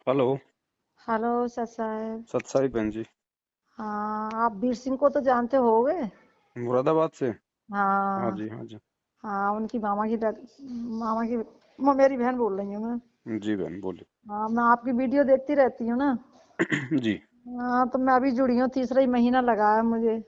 Hello. Hello sir साहब। सत साई बहन जी। हाँ, आप वीर सिंह को तो जानते होगे। मुरादाबाद से। हाँ हाँ। जी, हाँ जी। हाँ, उनकी मामा की वो मेरी बहन बोल रही हूँ मैं। जी बहन बोलिए। हाँ, मैं आपकी वीडियो देखती रहती हूँ ना। जी। हाँ, तो मैं अभी जुड़ी हूँ, तीसरा ही महीना लगा है मुझे।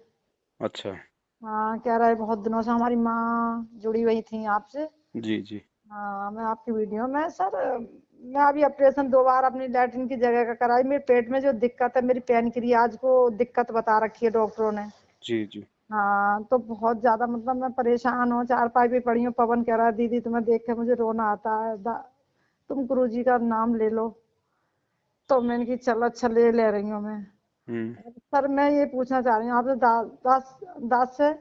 अच्छा। हाँ, कह रहा है बहुत दिनों से हमारी माँ जुड़ी हुई थी आपसे। जी जी। हाँ, मैं आपकी वीडियो में सर, मैं अभी ऑपरेशन 2 बार अपनी लैट्रिन की जगह का कराई। मेरे पेट में जो दिक्कत है, मेरी पैनक्रियाज को दिक्कत बता रखी है डॉक्टरों ने। जी जी। हाँ, तो बहुत ज्यादा मतलब मैं परेशान हूँ, चारपाई पे पड़ी हूँ। पवन कह रहा है दीदी तुम्हें देख के मुझे रोना आता है, तुम गुरुजी का नाम ले लो। तो मैंने की चलो अच्छा ले रही हूँ मैं। हम्म। सर मैं ये पूछना चाह रही हूँ आपसे दास दास से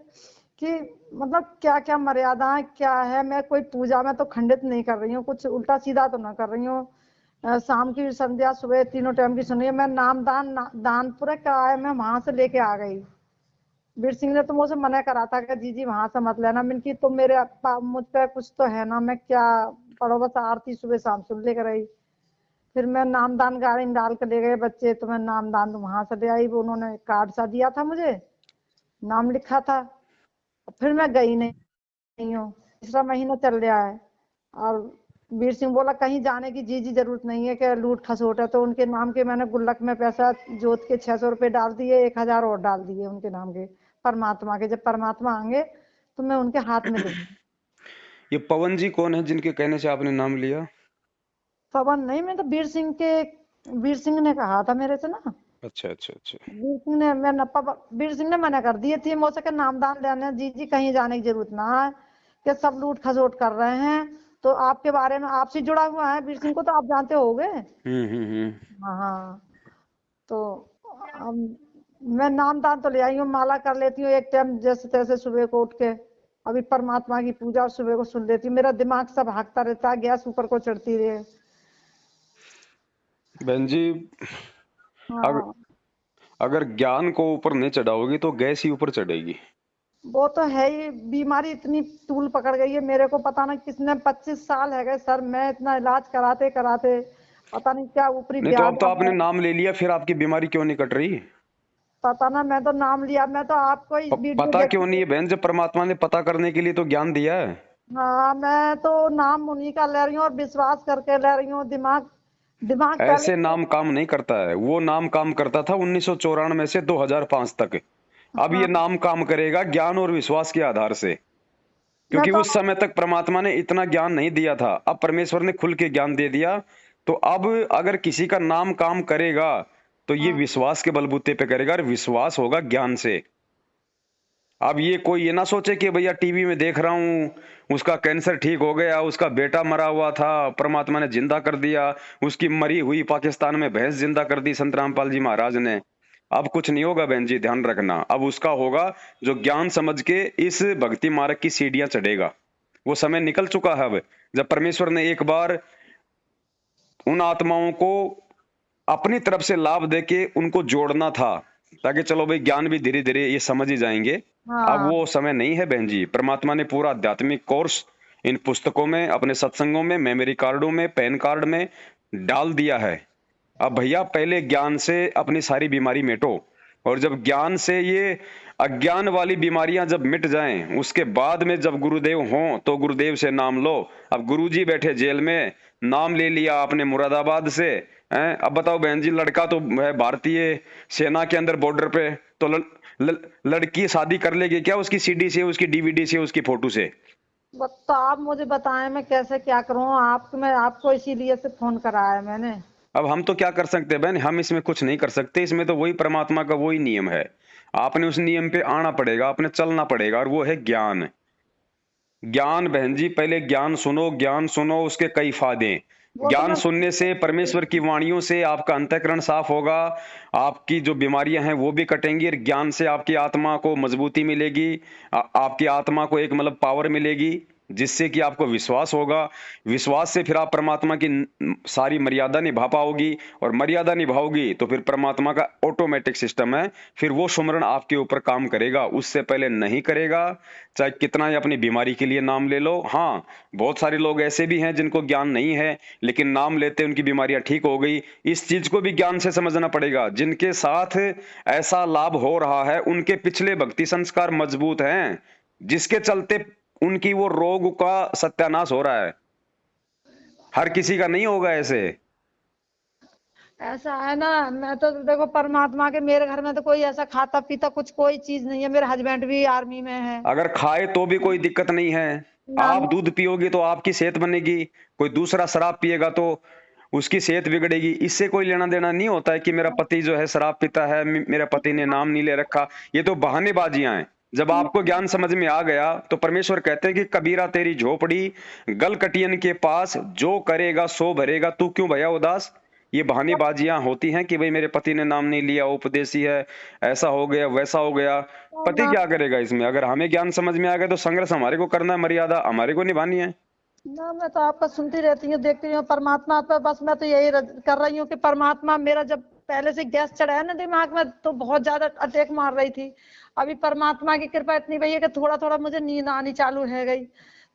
कि मतलब क्या क्या मर्यादाएं क्या है। मैं कोई पूजा में तो खंडित नहीं कर रही हूँ, कुछ उल्टा सीधा तो ना कर रही हूँ। शाम की संध्या सुबह तीनों टाइम की सुनी है। मैं दान पूरा कराया, मैं वहां से लेके आ गई। वीर सिंह ने तो मुझसे मना करा था कि जी जी वहां से मत लेना। मैंने की तुम मुझ पे कुछ तो है ना, मैं क्या पढ़ो, बस आरती सुबह शाम सुन लेकर आई। फिर मैं नामदान गाड़ी में डाल के ले गए बच्चे, तो मैं नामदान तो वहां से ले आई। वो उन्होंने कार्ड सा दिया था मुझे, नाम लिखा था। फिर मैं गई नहीं हूँ, तीसरा महीना चल रहा है। और वीर सिंह बोला कहीं जाने की जी जी जरूरत नहीं है कि लूट खसोट है। तो उनके नाम के मैंने गुल्लक में पैसा जोत के 600 रुपए डाल दिए, 1000 और डाल दिए उनके नाम के, परमात्मा के। जब परमात्मा आएंगे तो मैं उनके हाथ में दूंगी। ये पवन जी कौन है जिनके कहने से आपने नाम लिया? पवन नहीं, मैं तो वीर सिंह ने कहा था मेरे से ना। अच्छा अच्छा अच्छा। वीर सिंह ने मना कर दिए थे मौसा के नामदान लेने। जी जी कहीं जाने की जरूरत ना है, कि सब लूट खसोट कर रहे हैं। तो आपके बारे में आपसे जुड़ा हुआ है वीर सिंह को, तो आप जानते होगे। हम्म। हाँ हाँ। तो अब मैं नामदान तो ले आई हूँ, माला कर लेती हूँ एक टाइम जैसे तैसे सुबह को उठ के। अभी परमात्मा की पूजा और सुबह को सुन लेती हूँ। मेरा दिमाग सब भागता रहता है, गैस ऊपर को चढ़ती रहे। बहन जी, अगर हाँ, अगर ज्ञान को ऊपर नहीं चढ़ाओगी तो गैस ही ऊपर चढ़ेगी। वो तो है ही। बीमारी इतनी तूल पकड़ गई है मेरे को, पता नहीं किसने 25 साल है गए सर, मैं इतना इलाज कराते कराते पता नहीं क्या ऊपरी नहीं तो ब्याज अब तो आ आपने गया। नाम ले लिया, फिर आपकी बीमारी क्यों नहीं कट रही? पता ना, मैं तो नाम लिया, मैं तो आपको ही वीडियो पता क्यों देखती नहीं हूँ। है बहन? जब परमात्मा ने पता करने के लिए तो ज्ञान दिया है। हाँ, मैं तो नाम उन्हीं का ले रही हूँ और विश्वास करके ले रही हूँ। दिमाग दिमाग पहले ऐसे से। नाम काम नहीं करता है। वो नाम काम करता था 1994 से 2005 तक। अब ये हाँ, नाम काम करेगा ज्ञान और विश्वास के आधार से, मैं क्योंकि तो उस समय तक परमात्मा ने इतना ज्ञान नहीं दिया था। अब परमेश्वर ने खुल के ज्ञान दे दिया। तो अब अगर किसी का नाम काम करेगा तो ये हाँ, विश्वास के बलबूते पे करेगा, और विश्वास होगा ज्ञान से। अब ये कोई ये ना सोचे कि भैया टीवी में देख रहा हूं उसका कैंसर ठीक हो गया, उसका बेटा मरा हुआ था, परमात्मा ने जिंदा कर दिया, उसकी मरी हुई पाकिस्तान में भैंस जिंदा कर दी संत रामपाल जी महाराज ने। अब कुछ नहीं होगा बहन जी, ध्यान रखना। अब उसका होगा जो ज्ञान समझ के इस भक्ति मार्ग की सीढ़ियां चढ़ेगा। वो समय निकल चुका है अब, जब परमेश्वर ने एक बार उन आत्माओं को अपनी तरफ से लाभ देके उनको जोड़ना था, ताकि चलो भाई ज्ञान भी धीरे धीरे ये समझ ही जाएंगे। अब हाँ। वो समय नहीं है बहन जी। परमात्मा ने पूरा आध्यात्मिक कोर्स इन पुस्तकों में, अपने सत्संगों में, मेमोरी कार्डों में, पैन कार्ड में डाल दिया है। अब भैया पहले ज्ञान से अपनी सारी बीमारी मिटो, और जब ज्ञान से ये अज्ञान वाली बीमारियां जब मिट जाएं, उसके बाद में जब गुरुदेव हों तो गुरुदेव से नाम लो। अब गुरुजी बैठे जेल में, नाम ले लिया आपने मुरादाबाद से। हैं? अब बताओ बहन जी, लड़का तो है भारतीय सेना के अंदर बॉर्डर पे, तो लड़की शादी कर लेगी क्या उसकी सीडी से, उसकी डीवीडी से, उसकी फोटो से? तो आप मुझे बताएं मैं कैसे क्या करूं। मैं आपको इसीलिए से फोन करा है मैंने। अब हम तो क्या कर सकते हैं बहन? हम इसमें कुछ नहीं कर सकते। इसमें तो वही परमात्मा का वही नियम है। आपने उस नियम पे आना पड़ेगा, आपने चलना पड़ेगा, और वो है ज्ञान। ज्ञान बहन जी, पहले ज्ञान सुनो, ज्ञान सुनो, उसके कई फायदे। वो तो ज्ञान मैं सुनने से, परमेश्वर की वाणियों से आपका अंतःकरण साफ होगा। आपकी जो बीमारियां हैं वो भी कटेंगी, और ज्ञान से आपकी आत्मा को मजबूती मिलेगी। आपकी आत्मा को एक मतलब पावर मिलेगी। जिससे कि आपको विश्वास होगा। विश्वास से फिर आप परमात्मा की सारी मर्यादा निभा पाओगी, और मर्यादा निभाओगी तो फिर परमात्मा का ऑटोमेटिक सिस्टम है, फिर वो सुमरण आपके ऊपर काम करेगा, उससे पहले नहीं करेगा। चाहे कितना ही अपनी बीमारी के लिए नाम ले लो। हाँ, बहुत सारे लोग ऐसे भी हैं जिनको ज्ञान नहीं है, लेकिन नाम लेते उनकी बीमारियां ठीक हो गई। इस चीज को भी ज्ञान से समझना पड़ेगा। जिनके साथ ऐसा लाभ हो रहा है उनके पिछले भक्ति संस्कार मजबूत हैं, जिसके चलते उनकी वो रोग का सत्यानाश हो रहा है। हर किसी का नहीं होगा ऐसे। ऐसा है ना, मैं तो देखो परमात्मा के, मेरे घर में तो कोई ऐसा खाता पीता कुछ कोई चीज नहीं है। मेरे हस्बैंड भी आर्मी में है। अगर खाए तो भी कोई दिक्कत नहीं है। ना आप ना। दूध पियोगे तो आपकी सेहत बनेगी, कोई दूसरा शराब पिएगा तो उसकी सेहत बिगड़ेगी। इससे कोई लेना देना नहीं होता है कि मेरा पति जो है शराब पीता है, मेरा पति ने नाम नहीं ले रखा। ये तो बहानेबाजियां हैं। जब आपको ज्ञान समझ में आ गया तो परमेश्वर कहते हैं कि कबीरा तेरी झोपड़ी गल कटियन के पास, जो करेगा सो भरेगा, तू क्यों भया उदास। ये बहानेबाजियां होती हैं कि भाई मेरे पति ने नाम नहीं लिया, उपदेशी है, ऐसा हो गया वैसा हो गया। पति ना क्या करेगा इसमें। अगर हमें ज्ञान समझ में आ गया तो संघर्ष हमारे को करना है, मर्यादा हमारे को निभानी है। ना, मैं तो आपका सुनती रहती हूँ, देखती हूँ परमात्मा पे। बस मैं तो यही कर रही हूँ कि परमात्मा, मेरा जब पहले से गैस चढ़ा है ना दिमाग में, तो बहुत ज्यादा अटैक मार रही थी। अभी परमात्मा की कृपा इतनी भई है कि थोड़ा थोड़ा मुझे नींद आनी चालू है गई।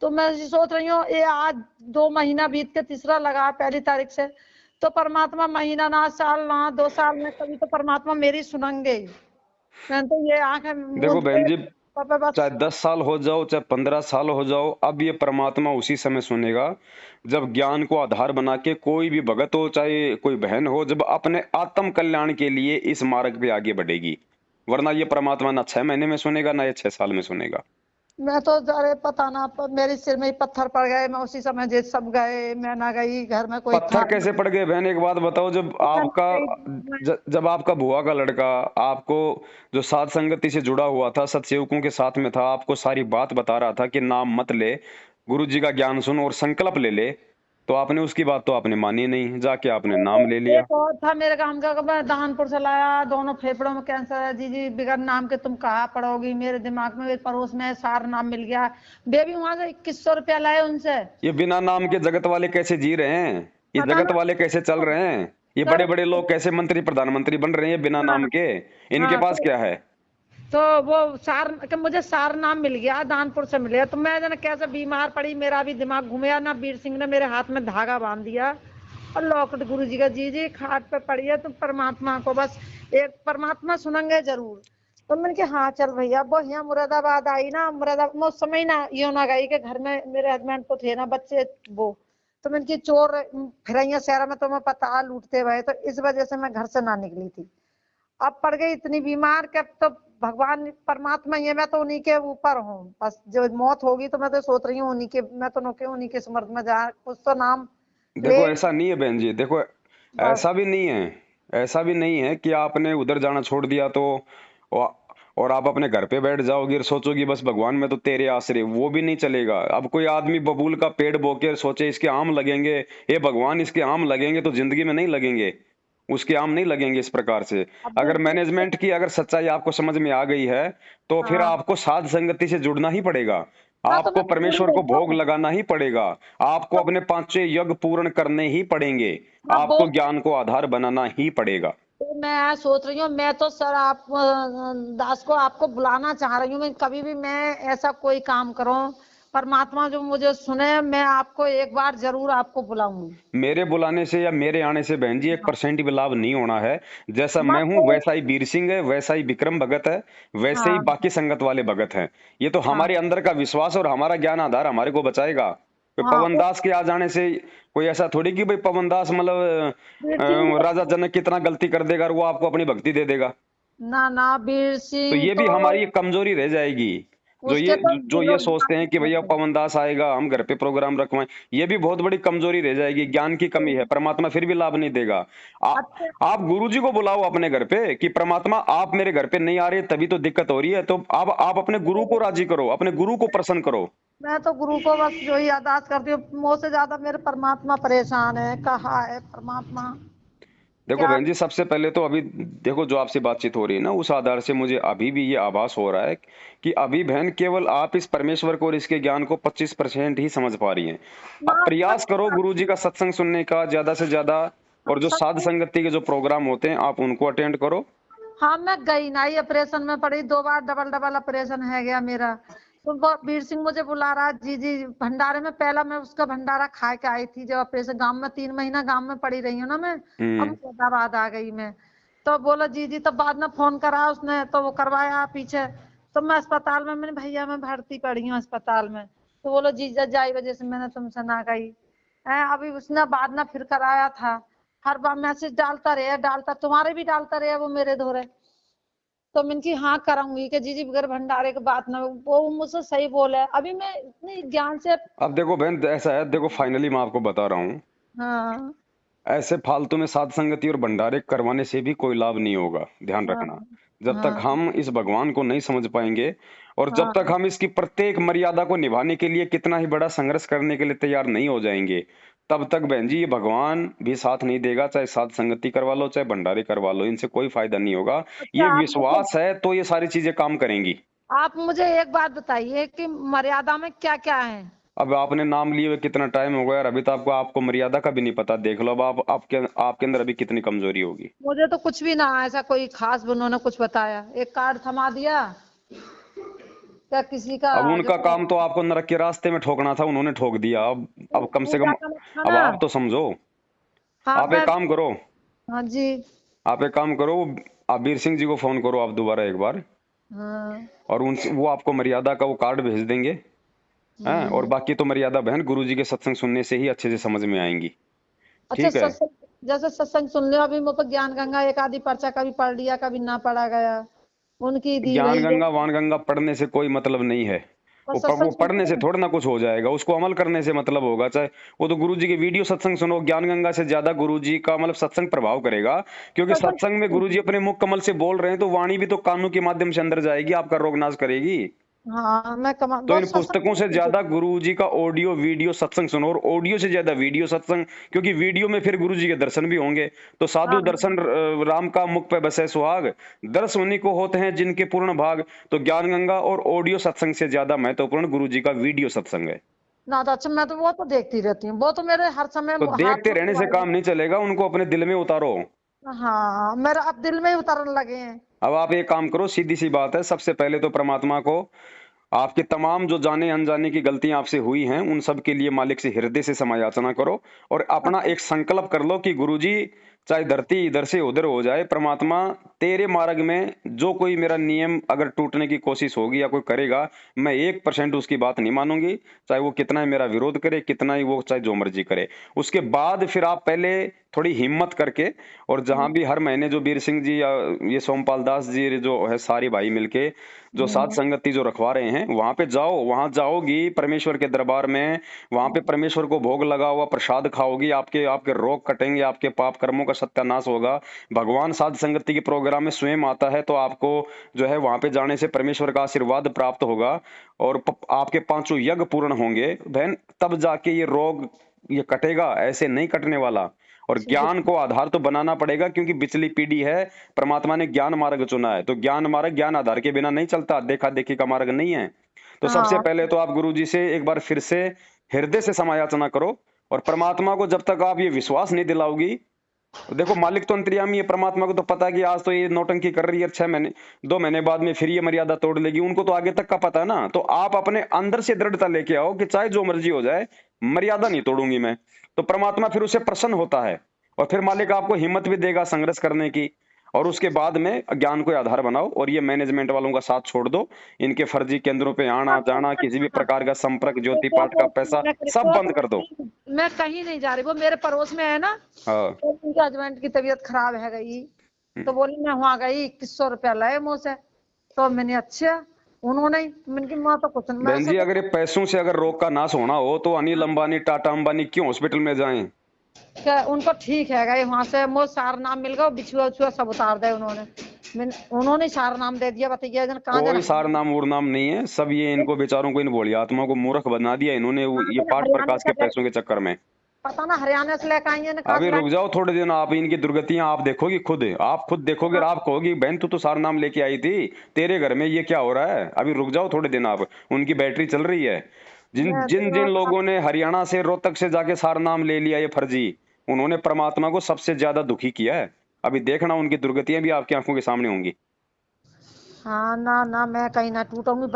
तो मैं ये सोच रही हूँ, ये आज 2 महीना बीत के तीसरा लगा 1 तारीख से। तो परमात्मा महीना ना, साल ना, 2 साल में कभी तो परमात्मा मेरी सुनेंगे। मैंने तो ये आंखें देखो मूंद बहन के जी, बस। चाहे 10 साल हो जाओ चाहे 15 साल हो जाओ, अब ये परमात्मा उसी समय सुनेगा जब ज्ञान को आधार बना के कोई भी भगत हो चाहे कोई बहन हो, जब अपने आत्म कल्याण के लिए इस मार्ग पे आगे बढ़ेगी। वरना ये परमात्मा ना 6 महीने में सुनेगा ना ये 6 साल में सुनेगा। मैं तो, अरे पता ना, मेरे सिर में ही पत्थर पड़ गए। मैं उसी समय जे सब गए, मैं ना गई, घर में कोई पत्थर था कैसे पड़ गए बहन, एक बात बताओ। जब मैं ना आपका गई। जब आपका बुआ का लड़का आपको जो साध संगति से जुड़ा हुआ था, सत्सेवकों के साथ में था, आपको सारी बात बता रहा था कि नाम मत ले, गुरु जी का ज्ञान सुन और संकल्प ले ले, तो आपने उसकी बात तो आपने मानी नहीं, जाके आपने नाम ले लिया। एक और था मेरे काम का, मैं दानपुर से लाया, दोनों फेफड़ों में कैंसर है। जी जी, बिगर नाम के तुम कहाँ पढ़ोगी। मेरे दिमाग में एक पड़ोस में सार नाम मिल गया। बेबी वहां से 2100 रुपया लाए उनसे। ये बिना नाम के जगत वाले कैसे जी रहे हैं, ये पता जगत ना। वाले कैसे चल रहे हैं, ये बड़े सर, बड़े लोग कैसे मंत्री प्रधानमंत्री बन रहे हैं बिना नाम हाँ के। इनके हाँ। पास क्या है। तो वो सार के, मुझे सार नाम मिल गया, दानपुर से मिले। तो मैं जाने कैसे बीमार पड़ी, मेरा भी दिमाग घूमया ना। वीर सिंह ने मेरे हाथ में धागा बांध दिया और लॉकेट गुरु जी का, जी जी खाट पे पड़ी है, तो परमात्मा को बस, एक परमात्मा सुनेंगे जरूर। तो मैंने कहा हाँ चल भैया। वो यहाँ मुरादाबाद आई ना, मुरादाबाद मैं उस समय ना यो ना गई कि घर में मेरे हस्बैंड को थे ना बच्चे वो। तो मैंने की चोर फिर शहर में, तुम्हें पता लूटते हुए, तो इस वजह से मैं घर से ना निकली थी। अब पड़ गई इतनी बीमार कि अब तो भगवान परमात्मा ही है, मैं तो उन्हीं के ऊपर हूँ। बस जो मौत होगी तो मैं तो सोच रही हूँ उन्हीं के, मैं तो नौके उन्हीं के समर्थ में जा कुछ तो नाम ले। देखो ऐसा नहीं है बहन जी, देखो बस। ऐसा भी नहीं है, ऐसा भी नहीं है कि आपने उधर जाना छोड़ दिया तो औ- और आप अपने घर पे बैठ जाओगी और सोचोगी बस भगवान में तो तेरे आसरे, वो भी नहीं चलेगा। अब कोई आदमी बबूल का पेड़ बोके सोचे इसके आम लगेंगे, ये भगवान इसके आम लगेंगे, तो जिंदगी में नहीं लगेंगे, उसके आम नहीं लगेंगे इस प्रकार से। अब अगर मैनेजमेंट की अगर सच्चाई आपको समझ में आ गई है तो फिर हाँ आपको साध संगति से जुड़ना ही पड़ेगा। हाँ, तो आपको मैं जुड़ परमेश्वर को गई भोग हूँ। लगाना ही पड़ेगा। आपको तो अपने पांचों यज्ञ पूर्ण करने ही पड़ेंगे। मैं आपको बोल, ज्ञान को आधार बनाना ही पड़ेगा। तो मैं सोच रही हूँ, मैं तो सर आप दास को आपको बुलाना चाह रही हूँ। मैं कभी भी मैं ऐसा कोई काम करूँ, परमात्मा जो मुझे सुने, मैं आपको एक बार जरूर आपको बुलाऊंगी। मेरे बुलाने से या मेरे आने से बहन जी 1% भी लाभ नहीं होना है। जैसा मैं बस हूं वैसा ही वीर सिंह है, वैसा ही विक्रम भगत है, वैसे ही हाँ बाकी संगत वाले भगत हैं। ये तो हमारे हाँ अंदर का विश्वास और हमारा ज्ञान आधार हमारे को बचाएगा। कोई हाँ। पवन दास के आ जाने से कोई ऐसा थोड़ी कि भाई पवन दास मतलब वीर सिंह राजा जनक कितना गलती कर देगा और वो आपको अपनी भक्ति दे देगा। ना ना, वीर तो सिंह ये तो भी हमारी एक कमजोरी रह जाएगी। जो उसके ये तो जो ये दिलो सोचते हैं कि भैया दिमाग। पवन दास आएगा हम घर पे प्रोग्राम रखवाएं, ये भी बहुत बड़ी कमजोरी रह जाएगी। ज्ञान की कमी है, परमात्मा फिर भी लाभ नहीं देगा। अच्छा। आप गुरु जी को बुलाओ अपने घर पे कि परमात्मा आप मेरे घर पे नहीं आ रहे तभी तो दिक्कत हो रही है, तो आप अपने गुरु को राजी करो, अपने गुरु को प्रसन्न करो। मैं तो गुरु को बस जो ही अरदास करती हूँ, मुझसे ज्यादा मेरे परमात्मा परेशान है, कहा है परमात्मा। देखो क्या? बहन जी, सबसे पहले तो अभी देखो जो आपसे बातचीत हो रही है ना, उस आधार से मुझे अभी भी ये आभास हो रहा है कि अभी बहन केवल आप इस परमेश्वर को और इसके ज्ञान को 25% ही समझ पा रही हैं। ना आप प्रयास करो सच- गुरु जी का सत्संग सुनने का ज्यादा से ज्यादा, और जो साध सच- संगति के जो प्रोग्राम होते हैं आप उनको अटेंड करो। हाँ मैं गई ना, ही ऑपरेशन में पड़ी 2 बार, डबल डबल ऑपरेशन है गया मेरा। तो वीर सिंह मुझे बुला रहा, जी जी भंडारे में, पहला मैं उसका भंडारा खा के आई थी जब ऑपरेशन, गांव में 3 महीना गांव में पड़ी रही हूँ ना मैं। अब हम्म। मुरादाबाद आ गई मैं। तो बोला जी जी, तब बाद में फोन करा उसने, तो वो करवाया पीछे। तो मैं अस्पताल में, मैंने भैया मैं भर्ती पड़ी हूँ अस्पताल में। तो बोलो जीजा जाई वजह से मैंने तुमसे ना गई है। अभी उसने बाद में फिर कराया था। हर बार मैसेज डालता, तुम्हारे भी डालता रहे वो मेरे धोरे। तो मैंने की हाँ कराऊंगी कि जी जी बगैर भंडारे के बात ना, वो मुझसे सही बोले। अभी मैं इतनी ज्ञान से। अब देखो बहन ऐसा है, देखो फाइनली मैं आपको बता रहा हूँ, हाँ ऐसे फालतू में साध संगति और भंडारे करवाने से भी कोई लाभ नहीं होगा, ध्यान हाँ रखना। जब तक हाँ हम इस भगवान को नहीं समझ पाएंगे और जब तक हाँ। हम इसकी प्रत्येक मर्यादा को निभाने के लिए कितना ही बड़ा संघर्ष करने के लिए तैयार नहीं हो जाएंगे, तब तक बहन जी ये भगवान भी साथ नहीं देगा। चाहे साध संगति करवा लो चाहे भंडारे करवा लो, इनसे कोई फायदा नहीं होगा। अच्छा ये विश्वास है तो ये सारी चीजें काम करेंगी। आप मुझे एक बात बताइए कि मर्यादा में क्या क्या है? अब आपने नाम लिए हुए कितना टाइम हो गया और अभी तो आपको आपको मर्यादा का भी नहीं पता, देख लो अब आप आपके अंदर अभी कितनी कमजोरी होगी। मुझे तो कुछ भी ना ऐसा कोई खास उन्होंने कुछ बताया, एक कार्ड थमा दिया क्या किसी का अब जो उनका काम तो आपको नरक के रास्ते में ठोकना था, उन्होंने ठोक दिया। अब कम से पूजा कम का था अब ना। आप तो समझो। हाँ आप मैं। एक काम करो, हाँ जी। आप एक काम करो, आप वीर सिंह जी को फोन करो आप दोबारा एक बार, हाँ। और उनसे वो आपको मर्यादा का वो कार्ड भेज देंगे। हैं, और हम्म। बाकी तो मर्यादा बहन गुरु जी के सत्संग सुनने से ही अच्छे से समझ में आएंगी। अच्छा ठीक है। सत्संग, जैसे सत्संग सुन लिया, अभी मुझे ज्ञान गंगा एक आधी पर्चा कभी पढ़ लिया कभी ना पढ़ा गया, उनकी दी ज्ञान वही जो। गंगा वान गंगा पढ़ने से कोई मतलब नहीं है। और वो सत्संग पढ़ने सुनते से हैं। थोड़ा ना कुछ हो जाएगा, उसको अमल करने से मतलब होगा। चाहे वो तो गुरु जी की वीडियो सत्संग सुनो, ज्ञान गंगा से ज्यादा गुरु जी का मतलब सत्संग प्रभाव करेगा। क्योंकि सत्संग सत्संग में सुनते गुरु हैं। जी अपने मुख कमल से बोल रहे हैं तो वाणी भी तो कानों के माध्यम से अंदर जाएगी, आपका रोग नाश करेगी। हाँ मैं कमा तो इन बहुत सत्संग पुस्तकों से सुनती ज्यादा हूँ। गुरुजी का ऑडियो वीडियो सत्संग सुनो, और ऑडियो से ज्यादा वीडियो सत्संग, क्योंकि वीडियो में फिर गुरुजी के दर्शन भी होंगे। तो हाँ साधु दर्शन राम का मुख पे बसे सुहाग, दर्श उन्हीं को होते हैं जिनके पूर्ण भाग। तो ज्ञान गंगा और ऑडियो सत्संग से ज्यादा महत्वपूर्ण गुरुजी का वीडियो सत्संग है। ना, तो अच्छा मैं तो वो तो देखती रहती हूँ, वो तो मेरे हर समय तो हाथ देखते में रहने से मोबाइल काम नहीं चलेगा, उनको अपने दिल में उतारो। है। हाँ मेरा अब दिल में ही उतरने लगे हैं। अब आप एक काम करो, सीधी सी बात है, सबसे पहले तो परमात्मा को आपके तमाम जो जाने अनजाने की गलतियां आपसे हुई हैं उन सब के लिए मालिक से हृदय से क्षमा याचना करो, और अपना एक संकल्प कर लो कि गुरुजी चाहे धरती इधर से उधर हो जाए, परमात्मा तेरे मार्ग में जो कोई मेरा नियम अगर टूटने की कोशिश होगी या कोई करेगा, मैं 1% उसकी बात नहीं मानूंगी। चाहे वो कितना ही मेरा विरोध करे, कितना ही वो चाहे जो मर्जी करे। उसके बाद फिर आप पहले थोड़ी हिम्मत करके, और जहां भी हर महीने जो वीर सिंह जी या ये सोमपाल दास जी जो है सारे भाई मिलके जो साध हम्म। संगति जो रखवा रहे हैं वहां पे जाओ, वहां जाओगी परमेश्वर के दरबार में, वहां पे परमेश्वर को भोग लगा हुआ प्रसाद खाओगी, आपके आपके रोग कटेंगे, आपके पाप कर्मों का सत्यानाश होगा। भगवान साध संगति के प्रोग्राम में स्वयं आता है, तो आपको जो है वहां पे जाने से परमेश्वर का आशीर्वाद प्राप्त होगा, और आपके 5 यज्ञ पूर्ण होंगे बहन, तब जाके ये रोग ये कटेगा, ऐसे नहीं कटने वाला। और ठीक। ज्ञान को आधार तो बनाना पड़ेगा, क्योंकि पिछली पीढ़ी है, परमात्मा ने ज्ञान मार्ग चुना है, तो ज्ञान मार्ग ज्ञान आधार के बिना नहीं चलता, देखा देखी का मार्ग नहीं है। तो सबसे हाँ पहले तो आप गुरु जी से एक बार फिर से हृदय से समायाचना करो, और परमात्मा को जब तक आप ये विश्वास नहीं दिलाओगी, देखो मालिक तो अंतर्यामी है, परमात्मा को तो पता है कि आज तो ये नौटंकी कर रही है, 6 महीने 2 महीने बाद में फिर ये मर्यादा तोड़ लेगी, उनको तो आगे तक का पता है ना। तो आप अपने अंदर से दृढ़ता लेके आओ कि चाहे जो मर्जी हो जाए मर्यादा नहीं तोड़ूंगी मैं। तो परमात्मा फिर उसे प्रसन्न होता है, और फिर मालिक आपको हिम्मत भी देगा संघर्ष करने की। और उसके बाद में ज्ञान को आधार बनाओ, और ये मैनेजमेंट वालों का साथ छोड़ दो, इनके फर्जी केंद्रों पे आना जाना, किसी भी प्रकार का संपर्क ज्योति पाठ का पैसा सब बंद कर दो। मैं कहीं नहीं जा रही, वो मेरे पड़ोस में है ना। हाँ। तो उनके हस्बैंड की तबीयत खराब है गई, तो बोली मैं वहां गई, 2100 रुपया लाए मुझसे। तो मैंने अच्छा, उन्होंने मैंने की माँ तो कुछ नहीं, मैं बहन ऐसा जी अगर ये पैसों से अगर रोग का नाश होना हो तो अनिल अंबानी टाटा अंबानी क्यों हॉस्पिटल में जाएं। क्या उनको ठीक है गए वहां से, मुझे सार नाम मिल गया, बिछुआ उछुआ सब उतार दे उन्होंने। उन्होंने सार नाम दे दिया, बताइए जन कहाँ जन कोई सार नाम उर नाम नहीं है, सब ये इनको बेचारों को इन भोली आत्मा को मूर्ख बना दिया इन्होंने, कहाँ ये जन पाठ हरियाणा प्रकाश का के पैसों के चक्कर में। पता ना हरियाणा से लेकर आई है ना, कहाँ अभी से रुक लाई। जाओ थोड़े दिन, आप इनकी दुर्गतियां आप देखोगी खुद, आप खुद देखोगे और आप कहोगी बहन तू तो सारा नाम लेके आई थी, तेरे घर में ये क्या हो रहा है। अभी रुक जाओ थोड़े दिन, आप उनकी बैटरी चल रही है। जिन मैं जिन जिन तो लोगों ने हरियाणा से रोहतक से जाके सारा नाम ले लिया ये फर्जी, उन्होंने परमात्मा को सबसे ज्यादा दुखी किया है। अभी देखना उनकी दुर्गतियां भी आपकी आंखों के सामने होंगी। हाँ ना ना, मैं कहीं ना टूटूंगी,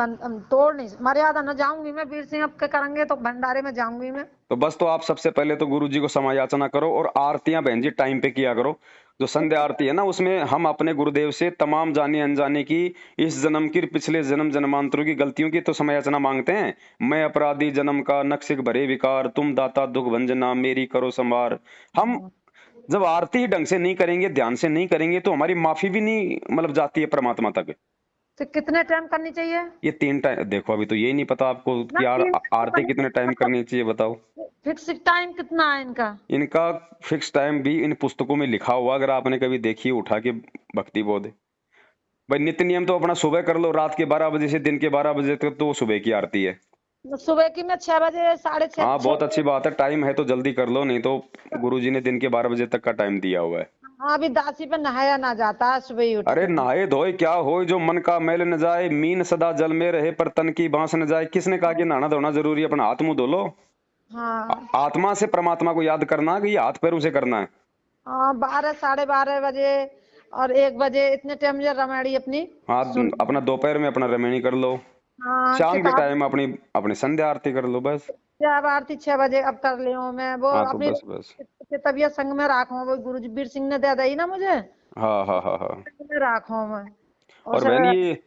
तोड़ नहीं, मर्यादा ना जाऊंगी मैं, वीर सिंह अब के करेंगे तो भंडारे में जाऊंगी मैं। तो बस, तो आप सबसे पहले तो गुरु जी को क्षमा याचना करो, और आरतियां बहन जी टाइम पे किया करो। जो संध्या आरती है ना, उसमें हम अपने गुरुदेव से तमाम जाने अनजाने की, इस जन्म की, पिछले जन्म जन्मांतरों की गलतियों की तो क्षमा याचना मांगते हैं। मैं अपराधी जन्म का, नक्सिक भरे विकार, तुम दाता दुख भंजना, मेरी करो संवार। हम जब आरती ही ढंग से नहीं करेंगे, ध्यान से नहीं करेंगे, तो हमारी माफी भी नहीं मतलब जाती है परमात्मा तक। तो कितने टाइम करनी चाहिए? ये 3 टाइम देखो, अभी तो यही नहीं पता आपको ना कि यार 3 टाइम आरती कितने टाइम मतलब करनी चाहिए, बताओ। फिक्स टाइम कितना है इनका? इनका फिक्स टाइम भी इन पुस्तकों में लिखा हुआ, अगर आपने कभी देखी उठा के, भक्ति बोध। भाई नित्य नियम तो अपना सुबह कर लो, रात के 12 बजे से दिन के 12 बजे तक तो वो सुबह की आरती है। सुबह की मैं 6 बजे, साढ़े छः हाँ छः बहुत अच्छी बात है, टाइम है तो जल्दी कर लो, नहीं तो गुरुजी ने दिन के 12 बजे तक का टाइम दिया हुआ है। हाँ, अभी दासी पे नहाया ना जाता है सुबह ही उठ अरे के। नहाए धोए क्या होए, जो मन का मैल न जाए, मीन सदा जल में रहे पर तन की बांस न जाए। किसने कहा कि नहाना धोना जरूरी है? अपना हाथ मुंह धो लो। हाँ आत्मा से परमात्मा को याद करना कि ये हाथ पैरों से करना है। हाँ, 12, 12:30 बजे और 1 बजे इतने टाइम मुझे रामायणी अपनी हाथ सुन। अपना दोपहर में अपना रमैनी कर लो, हाँ शाम के किताब, टाइम अपनी अपनी संध्या आरती कर लो, बस। जब आरती 6 बजे अब कर ली हूँ मैं, वो हाँ तो अपनी बस बस। तबीयत संग में राखू, वो गुरु जी वीर सिंह ने दे दी ना मुझे, हाँ हाँ हाँ हाँ। संग में राखू मैं। और और बहन ये,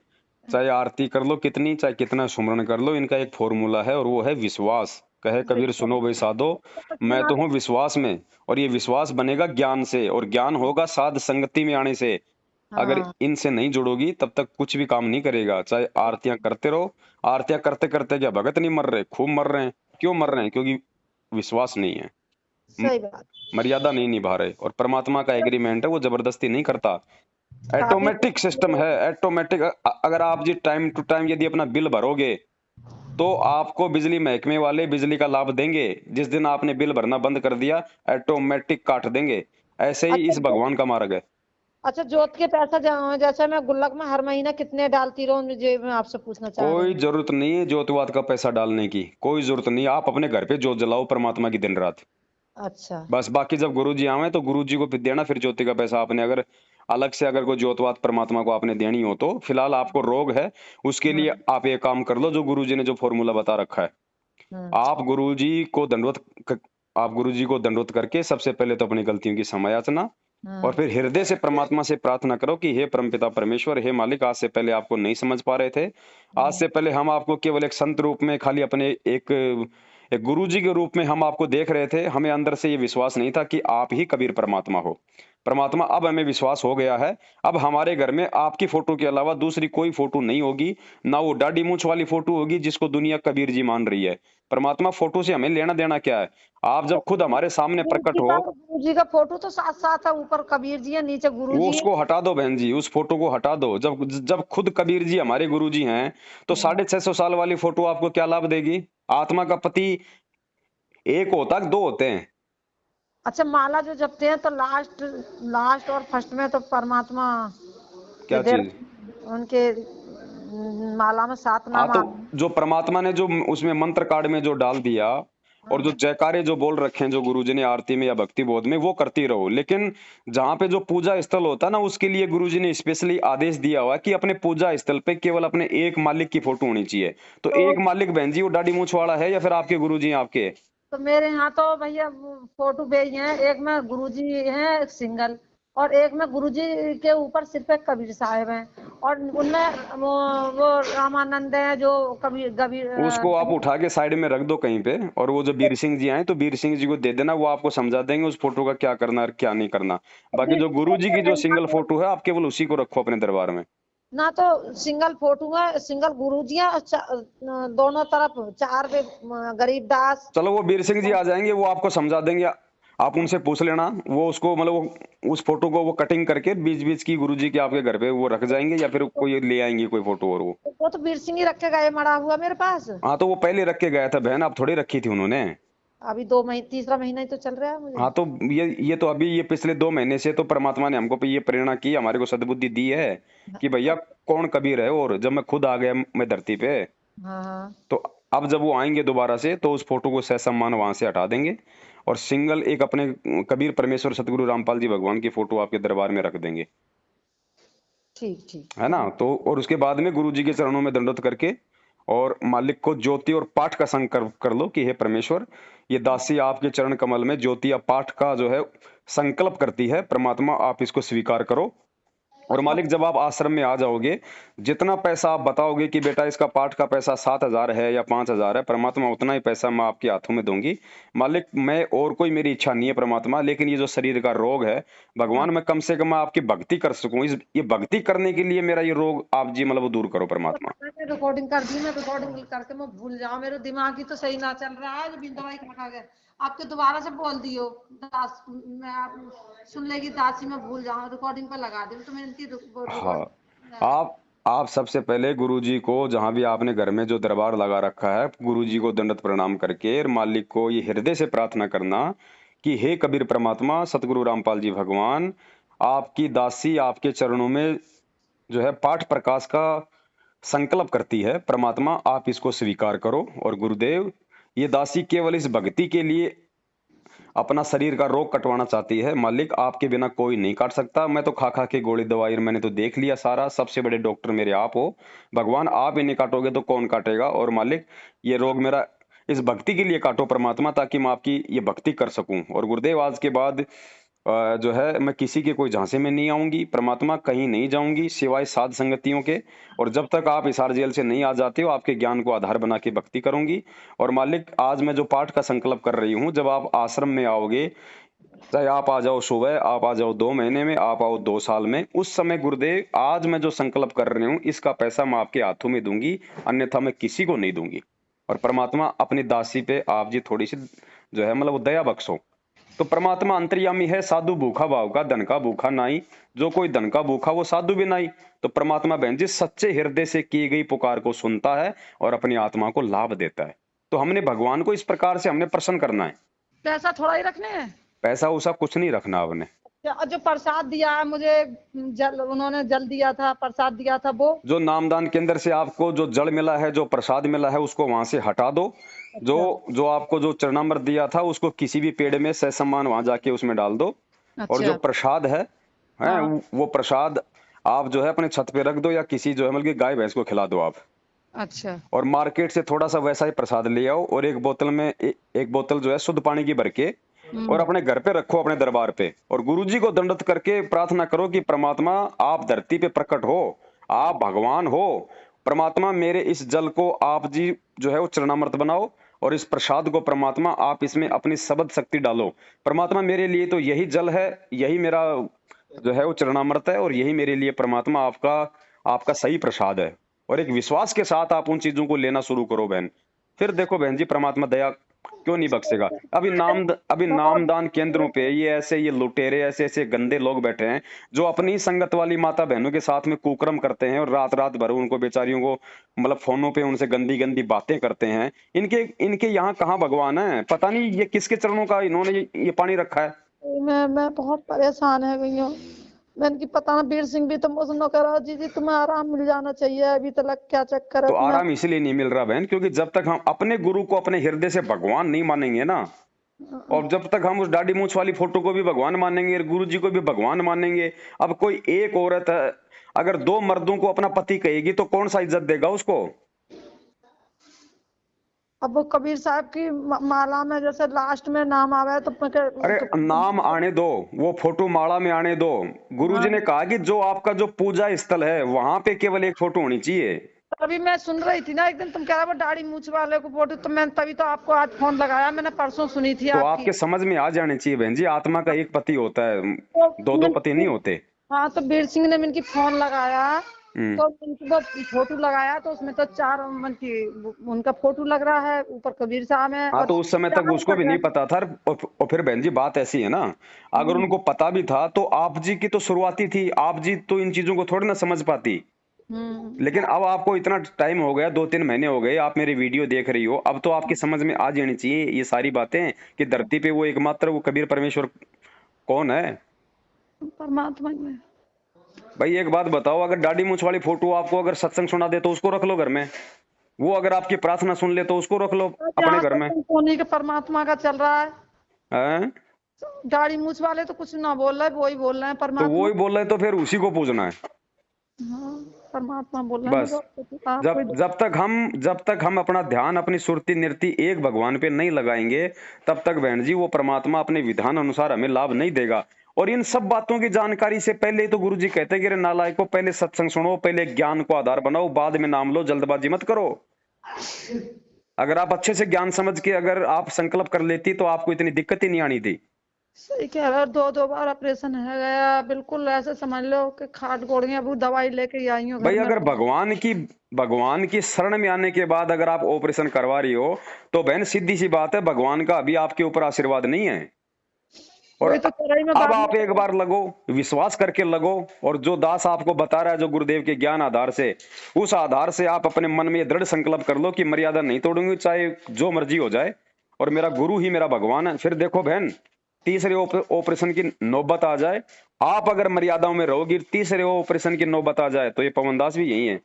चाहे आरती कर लो कितनी, चाहे कितना सुमरन कर लो, इनका एक फॉर्मूला है और वो है विश्वास। कहे कबीर सुनो भाई साधो, मैं सुना तो तो। हूँ विश्वास में। और ये विश्वास बनेगा ज्ञान से, और ज्ञान होगा साध संगति में आने से। अगर हाँ इनसे नहीं जुड़ोगी तब तक कुछ भी काम नहीं करेगा। चाहे आरतियां करते रहो, आरतियां करते करते क्या भगत नहीं मर रहे? खूब मर रहे हैं। क्यों मर रहे हैं? क्योंकि विश्वास नहीं है, म- सही बात। मर्यादा नहीं निभा रहे। और परमात्मा का एग्रीमेंट है, वो जबरदस्ती नहीं करता। काफी। ऑटोमेटिक सिस्टम है, ऑटोमेटिक। अगर आप जी टाइम टू टाइम यदि अपना बिल भरोगे, तो आपको बिजली महकमे वाले बिजली का लाभ देंगे। जिस दिन आपने बिल भरना बंद कर दिया, ऑटोमेटिक काट देंगे। ऐसे ही अच्छा इस भगवान का मार्ग है। अच्छा, जोत के पैसा जैसे मैं गुल्लक में हर महीना कितने डालती रहूं, मुझे मैं आपसे पूछना चाह रही कोई हूँ। जरूरत नहीं है ज्योतिवाद का पैसा डालने की, कोई जरूरत नहीं है। आप अपने घर पे जोत जलाओ परमात्मा की दिन रात, अच्छा। बस। बाकी जब गुरु जी आवे तो गुरु जी को फिर देना, फिर ज्योति का पैसा आपने अगर अलग से, अगर कोई ज्योतिवाद परमात्मा को आपने देनी हो तो। फिलहाल आपको रोग है, उसके लिए हम्म आप ये काम कर लो जो गुरु जी ने जो फॉर्मूला बता रखा है। हम्म आप गुरु जी को दंडवत आप गुरु जी को दंडवत करके सबसे पहले तो अपनी गलतियों की क्षमा याचना, और हम्म फिर हृदय से परमात्मा से प्रार्थना करो कि हे परमपिता परमेश्वर, हे मालिक, आज से पहले आपको नहीं समझ पा रहे थे। आज हम्म। से पहले हम आपको केवल एक संत रूप में, खाली अपने एक गुरु जी के रूप में हम आपको देख रहे थे। हमें अंदर से ये विश्वास नहीं था कि आप ही कबीर परमात्मा हो। परमात्मा, अब हमें विश्वास हो गया है। अब हमारे घर में आपकी फोटो के अलावा दूसरी कोई फोटो नहीं होगी, ना वो दाढ़ी मूंछ वाली फोटो होगी जिसको दुनिया कबीर जी मान रही है। परमात्मा, फोटो से हमें लेना देना क्या है? आप जब खुद हमारे सामने प्रकट हो, गुरु जी का फोटो तो साथ साथ है, ऊपर कबीर जी है, नीचे गुरु वो जी है। उसको हटा दो बहन जी, उस फोटो को हटा दो। जब जब खुद कबीर जी हमारे गुरु जी हैं, तो हम्म। 650 साल वाली फोटो आपको क्या लाभ देगी? आत्मा का पति एक होता है कि दो होते हैं? अच्छा, माला जो जपते हैं तो लास्ट लास्ट और फर्स्ट में तो परमात्मा क्या विदेह चीज? उनके माला में 7 हाँ नाम तो आते हैं। जो परमात्मा ने जो उसमें मंत्र कार्ड में जो डाल दिया, और जो हाँ। जयकारे जो बोल रखे हैं जो गुरुजी ने आरती में या भक्ति बोध में, वो करती रहो। लेकिन जहां पे जो पूजा स्थल होता है ना, उसके लिए गुरुजी ने स्पेशली आदेश दिया हुआ है कि अपने पूजा स्थल पे केवल अपने एक मालिक की फोटो होनी चाहिए। तो तो एक मालिक बहन जी वो दाढ़ी मूंछ वाला है या फिर आपके गुरुजी हैं आपके? तो मेरे यहाँ तो भैया वो फोटो भेज हैं, एक में गुरुजी हैं सिंगल, और एक में गुरुजी के ऊपर सिर्फ एक कबीर साहब हैं, और उनमें वो रामानंद है जो कबीर कबीर उसको आप कबीर। उठा के साइड में रख दो कहीं पे, और वो जो बीर सिंह जी आए तो बीर सिंह जी को दे देना, वो आपको समझा देंगे उस फोटो का क्या करना और क्या नहीं करना। बाकी कबीर जो गुरु जी की जो सिंगल फोटो है, आप केवल उसी को रखो अपने दरबार में। ना तो सिंगल फोटो है, सिंगल गुरुजी है, और दोनों तरफ 4 पे गरीबदास। चलो वो बीर सिंह जी आ जाएंगे, वो आपको समझा देंगे। आप उनसे पूछ लेना, वो उसको मतलब वो उस फोटो को वो कटिंग करके बीच बीच की गुरुजी के आपके घर पे वो रख जाएंगे, या फिर कोई ले आएंगे कोई फोटो और वो। वो तो वीर सिंह ही रख के गए, मरा हुआ मेरे पास। हाँ तो वो पहले रख के गया था बहन, आप थोड़ी रखी थी उन्होंने। अभी 2 महीने, तीसरा महीना ही तो चल रहा है मुझे। हाँ तो ये तो अभी ये पिछले 2 महीने से तो परमात्मा ने हमको पे ये प्रेरणा की, हमारे को सद्बुद्धि दी है कि भैया कौन कबीर है। और जब मैं खुद आ गया मैं धरती पे, हाँ हाँ। तो अब जब वो आएंगे दोबारा से तो उस फोटो को ससम्मान वहां से हटा देंगे और सिंगल एक अपने कबीर परमेश्वर सतगुरु रामपाल जी भगवान की फोटो आपके दरबार में रख देंगे, ठीक ठीक है ना। तो और उसके बाद में गुरु जी के चरणों में दंडवत करके और मालिक को ज्योति और पाठ का संकल्प कर लो कि हे परमेश्वर, ये दासी आपके चरण कमल में ज्योति या पाठ का जो है संकल्प करती है, परमात्मा आप इसको स्वीकार करो। और मालिक जब आप आश्रम में आ जाओगे, जितना पैसा आप बताओगे कि बेटा इसका पाठ का पैसा 7,000 है या 5,000 है, परमात्मा उतना ही पैसा मैं आपके हाथों में दूंगी। मालिक मैं और कोई मेरी इच्छा नहीं है परमात्मा, लेकिन ये जो शरीर का रोग है भगवान, मैं कम से कम आपकी भक्ति कर सकूं, इस ये भक्ति करने के लिए मेरा ये रोग आप जी मतलब दूर करो परमात्मा। रिकॉर्डिंग कर दी, मैं रिकॉर्डिंग करके मैं भूल जाऊं, मेरे दिमाग ही तो सही ना चल रहा है, जो बिन दवाई खा गया। आपके दोबारा से बोल दियो दास, मैं सुन लेगी दासी, मैं भूल जाऊं, रिकॉर्डिंग पर लगा दूं तो मैं इनकी हाँ, रिकॉर्डिंग। आप सबसे पहले गुरु जी को, जहां भी आपने घर में जो दरबार लगा रखा है, गुरु जी को दंडवत प्रणाम करके और मालिक को ये हृदय से प्रार्थना करना कि हे कबीर परमात्मा सतगुरु रामपाल जी भगवान, आपकी दासी आपके चरणों में जो है पाठ प्रकाश का संकल्प करती है, परमात्मा आप इसको स्वीकार करो। और गुरुदेव, ये दासी केवल इस भक्ति के लिए अपना शरीर का रोग कटवाना चाहती है, मालिक आपके बिना कोई नहीं काट सकता। मैं तो खा खा के गोली दवाई मैंने तो देख लिया सारा, सबसे बड़े डॉक्टर मेरे आप हो भगवान, आप ही नहीं काटोगे तो कौन काटेगा। और मालिक ये रोग मेरा इस भक्ति के लिए काटो परमात्मा, ताकि मैं आपकी ये भक्ति कर सकूं। और गुरुदेव आज के बाद जो है मैं किसी के कोई झांसे में नहीं आऊंगी परमात्मा, कहीं नहीं जाऊंगी सिवाय साध संगतियों के। और जब तक आप हिसार जेल से नहीं आ जाते हो, आपके ज्ञान को आधार बना के भक्ति करूंगी। और मालिक आज मैं जो पाठ का संकल्प कर रही हूँ, जब आप आश्रम में आओगे, चाहे आप आ जाओ सुबह, आप आ जाओ 2 महीने में, आप आओ 2 साल में, उस समय गुरुदेव आज मैं जो संकल्प कर रही हूँ इसका पैसा मैं आपके हाथों में दूंगी, अन्यथा मैं किसी को नहीं दूंगी। और परमात्मा अपनी दासी पे आप जी थोड़ी सी जो है मतलब वो दया बख्शो। तो परमात्मा अंतर्यामी है, साधु भूखा भाव का, धन का भूखा नाई, जो कोई धन का भूखा वो साधु भी नाई। तो परमात्मा बहन जी सच्चे हृदय से की गई पुकार को सुनता है और अपनी आत्मा को लाभ देता है। तो हमने भगवान को इस प्रकार से हमने प्रसन्न करना है। पैसा थोड़ा ही रखने हैं। पैसा उसा कुछ नहीं रखना आपने। जो प्रसाद दिया है मुझे, उन्होंने जल दिया था, प्रसाद दिया था, वो जो नामदान केंद्र से आपको जो जल मिला है, जो प्रसाद मिला है, उसको वहां से हटा दो। जो अच्छा जो आपको जो चरणामृत दिया था उसको किसी भी पेड़ में ससम्मान वहां जाके उसमें डाल दो। और जो अच्छा। प्रसाद है हाँ। वो प्रसाद आप जो है अपने छत पे रख दो, या किसी जो है मतलब कि गाय भैंस को खिला दो आप। अच्छा। और मार्केट से थोड़ा सा वैसा ही प्रसाद ले आओ और एक बोतल में एक बोतल जो है शुद्ध पानी की भर के और अपने घर पे रखो, अपने दरबार पे। और गुरुजी को दंडवत करके प्रार्थना करो कि परमात्मा आप धरती पे प्रकट हो, आप भगवान हो। परमात्मा मेरे इस जल को आप जी जो है वो चरणामृत बनाओ, और इस प्रसाद को परमात्मा आप इसमें अपनी शब्द शक्ति डालो। परमात्मा मेरे लिए तो यही जल है, यही मेरा जो है वो चरणामृत है, और यही मेरे लिए परमात्मा आपका आपका सही प्रसाद है। और एक विश्वास के साथ आप उन चीजों को लेना शुरू करो बहन, फिर देखो बहन जी परमात्मा दया क्यों नहीं बख्शेगा। अभी नामदान केंद्रों पे ये लुटेरे ऐसे ऐसे गंदे लोग बैठे हैं जो अपनी संगत वाली माता बहनों के साथ में कुकर्म करते हैं, और रात रात भर उनको बेचारियों को मतलब फोनों पे उनसे गंदी गंदी बातें करते हैं। इनके इनके यहाँ कहाँ भगवान है, पता नहीं ये किसके चरणों का इन्होंने ये पानी रखा है। मैं बहुत परेशान है गई हूँ। मैंने की पता ना, वीर सिंह भी तो मुझे करा, जी तुम्हें आराम मिल जाना चाहिए, अभी तक क्या चक्कर है तो तुम्हें। आराम इसलिए नहीं मिल रहा बहन, क्योंकि जब तक हम अपने गुरु को अपने हृदय से भगवान नहीं मानेंगे ना, और जब तक हम उस दाढ़ी मूछ वाली फोटो को भी भगवान मानेंगे और गुरु जी को भी भगवान मानेंगे। अब कोई एक औरत है अगर 2 मर्दों को अपना पति कहेगी तो कौन सा इज्जत देगा उसको। अब वो कबीर साहब की माला में जैसे लास्ट में नाम आवे तो अरे नाम आने दो, वो फोटो माला में आने दो। गुरु जी हाँ। ने कहा कि जो आपका जो पूजा स्थल है वहां पे केवल एक फोटो होनी चाहिए। अभी मैं सुन रही थी ना, एक दिन तुम कह रहे हो दाढ़ी मूछ वाले को फोटो, तो मैं तभी तो आपको आज फोन लगाया, मैंने परसों सुनी थी तो आपकी। आपके समझ में आ जाने चाहिए बहन जी, आत्मा का एक पति होता है, तो दो दो पति नहीं होते। हाँ, तो वीर सिंह ने इनकी फोन लगाया, हम्म। तो इनकी वो फोटो लगाया, तो उसमें तो 4 मन की उनका फोटो लग रहा है, ऊपर कबीर साहब है, हाँ और तो उस समय तक उसको भी नहीं पता था। और फिर बहन जी बात ऐसी है ना, अगर उनको पता भी था तो आप जी की तो शुरुआती थी, आप जी तो इन चीजों को थोड़ी ना समझ पाती। लेकिन अब आपको इतना टाइम हो गया, 2-3 महीने हो गए, आप मेरी वीडियो देख रही हो, अब तो आपकी समझ में आ जानी चाहिए ये सारी बातें कि धरती पे वो एकमात्र वो कबीर परमेश्वर कौन है। परमात्मा ही है। भाई एक बात बताओ, अगर दाढ़ी मूछ वाली फोटो आपको अगर सत्संग सुना दे तो उसको रख लो घर में, वो अगर आपकी प्रार्थना सुन ले तो उसको रख लो अपने जहाँ घर में। सत्संग सोनी के परमात्मा का चल रहा है, हैं? दाढ़ी मूछ वाले तो कुछ ना बोल रहे, वही बोल रहे हैं तो वो परमात्मा। ही बोल रहे तो फिर उसी को पूजना है हाँ, परमात्मा बोल रहे हैं मुझे, बस। आप जब कोई। जब तक हम अपना ध्यान अपनी सुरती निर्ति एक भगवान पे नहीं लगाएंगे, तब तक बहन जी वो परमात्मा अपने विधान अनुसार हमें लाभ नहीं देगा। और इन सब बातों की जानकारी से पहले ही तो गुरु जी कहते हैं कि रे नालायक को, पहले सत्संग सुनो, पहले ज्ञान को आधार बनाओ, बाद में नाम लो, जल्दबाजी मत करो। अगर आप अच्छे से ज्ञान समझ के अगर आप संकल्प कर लेती तो आपको इतनी दिक्कत ही नहीं आनी थी। सही कह रहे हो, 2-2 बार ऑपरेशन है गया, बिल्कुल ऐसे समझ लो कि खाट गोड़ियां वो दवाई लेके ही आई हूँ घर भाई में। अगर भगवान की शरण में आने के बाद अगर आप ऑपरेशन करवा रही हो तो बहन सीधी सी बात है, भगवान का अभी आपके ऊपर आशीर्वाद नहीं है। और वही तो कह रही मैं अब बाद आप में। एक बार लगो, विश्वास करके लगो, और जो दास आपको बता रहा है जो गुरुदेव के ज्ञान आधार से, उस आधार से आप अपने मन में दृढ़ संकल्प कर लो कि मर्यादा नहीं तोड़ूंगी, चाहे जो मर्जी हो जाए, और मेरा गुरु ही मेरा भगवान है। फिर देखो बहन, तीसरे ऑपरेशन की नौबत आ जाए, आप अगर मर्यादाओं में रहोगी, तीसरे ऑपरेशन की नौबत आ जाए तो ये पवन दास भी यही है।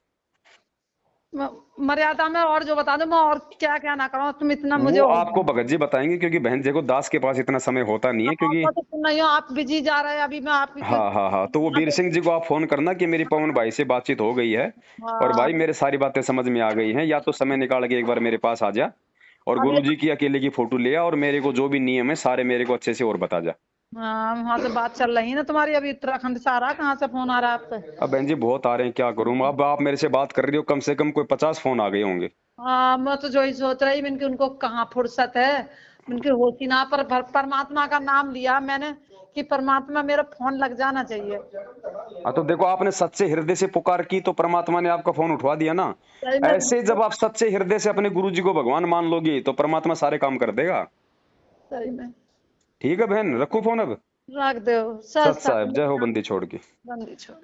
मर्यादा में और जो बता दो, मैं और क्या क्या ना करूँ, तुम इतना मुझे वो आपको भगत जी बताएंगे, क्योंकि बहन जी को दास के पास इतना समय होता नहीं है, क्योंकि तो सुन रही हो, आप बिजी जा रहे हैं, अभी मैं आपकी कोई। हाँ हाँ हाँ, तो वो वीर सिंह जी को आप फोन करना कि मेरी पवन भाई से बातचीत हो गई है और हाँ, भाई मेरे सारी बातें समझ में आ गई हैं, या तो समय निकाल के एक बार मेरे पास आ जा और अभी। गुरु जी की अकेले की फोटो ले आ और मेरे को जो भी नियम है सारे मेरे को अच्छे से और बता जा। हाँ, वहां से बात चल रही है ना तुम्हारी, अभी उत्तराखंड से आ रहा है, कहाँ से फोन आ रहा है आपसे? अब बहन जी बहुत आ रहे हैं, क्या करूं, अब आप मेरे से बात कर रही हो, कम से कम कोई 50 फोन आ गए होंगे। हाँ, मैं तो जो ही सोच रही हूँ, इनकी उनको कहाँ फुर्सत है, इनकी होती ना, परमात्मा का नाम लिया मैंने कि परमात्मा, मेरा फोन लग जाना चाहिए। हाँ तो देखो, आपने सच्चे हृदय से पुकार की तो परमात्मा ने आपका फोन उठवा दिया ना। सही में। ऐसे जब आप सच्चे हृदय से अपने गुरु जी को भगवान मान लोगी तो परमात्मा सारे काम कर देगा। सही में। ठीक है बहन, रखो फोन अब। रख दो। सच सत साहब, जय हो बंदी छोड़ के। बंदी छोड़।